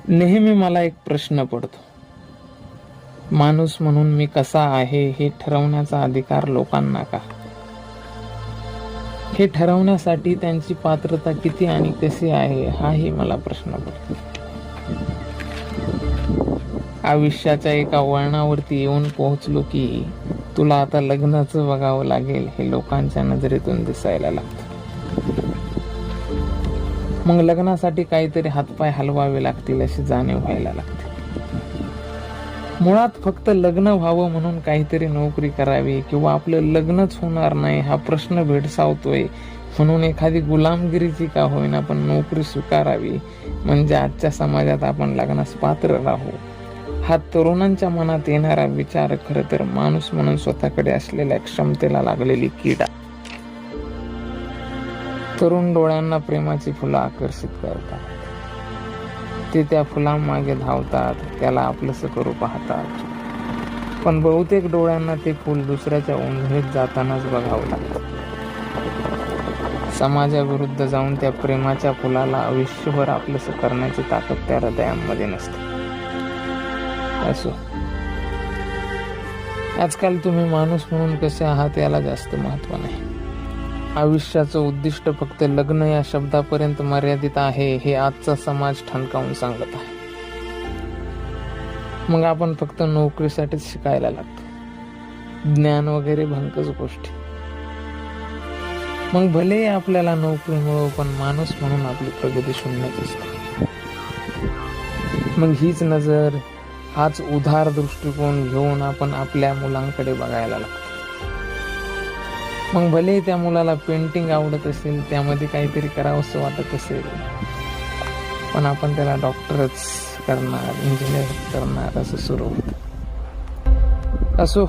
नेहमी मला एक प्रश्न पडतो, माणूस म्हणून मी कसा आहे हे ठरवण्याचा अधिकार लोकांना का? हे ठरवण्यासाठी त्यांची पात्रता किती आणि कशी आहे हाही मला प्रश्न पडतो. आयुष्याच्या एका वळणावरती येऊन पोहोचलो की तुला आता लग्नाचं बघावं लागेल हे लोकांच्या नजरेतून दिसायला लागतं. मग लग्नासाठी काहीतरी हातपाय हलवावे लागतील अशी जाणीव व्हायला लागते. मुळात फक्त लग्न व्हावं म्हणून काहीतरी नोकरी करावी किंवा आपलं लग्नच होणार नाही हा प्रश्न भेडसावतोय म्हणून एखादी गुलामगिरीची का होईना पण नोकरी स्वीकारावी, म्हणजे आजच्या समाजात आपण लग्नास पात्र राहू. हा तरुणांच्या मनात येणारा विचार खरं तर माणूस म्हणून स्वतःकडे असलेल्या क्षमतेला लागलेली किडा. तरुण डोळ्यांना प्रेमाची फुलं आकर्षित करतात. ते त्या फुलांमागे धावतात, त्याला आपलंसं करू पाहतात. पण बहुतेक डोळ्यांना ते फुल दुसऱ्याच्या ओंजळीत जातानाच बघावं लागतं. समाजाविरुद्ध जाऊन त्या प्रेमाच्या फुलाला आयुष्यभर आपलंसं करण्याची ताकद त्या हृदयांमध्ये नसते. असो, आजकाल तुम्ही माणूस म्हणून कसे आहात याला जास्त महत्व नाही. आयुष्याचं उद्दिष्ट फक्त लग्न या शब्दापर्यंत मर्यादित आहे हे आजचा समाज ठणकावून सांगत आहे. मग आपण फक्त नोकरीसाठीच शिकायला लागतो, ज्ञान वगैरे भंकच गोष्टी. मग भले आपल्याला नोकरी मिळो पण माणूस म्हणून आपली प्रगती शून्यच असते. मग हीच नजर, हाच उदार दृष्टिकोन घेऊन आपण आपल्या मुलांकडे बघायला लागतो. मग भले त्या मुलाला पेंटिंग आवडत असेल, त्यामध्ये काहीतरी करावंसं वाटत असेल, पण आपण त्याला डॉक्टरच करणार, इंजिनियर करणार असं सुरू होतं. असो,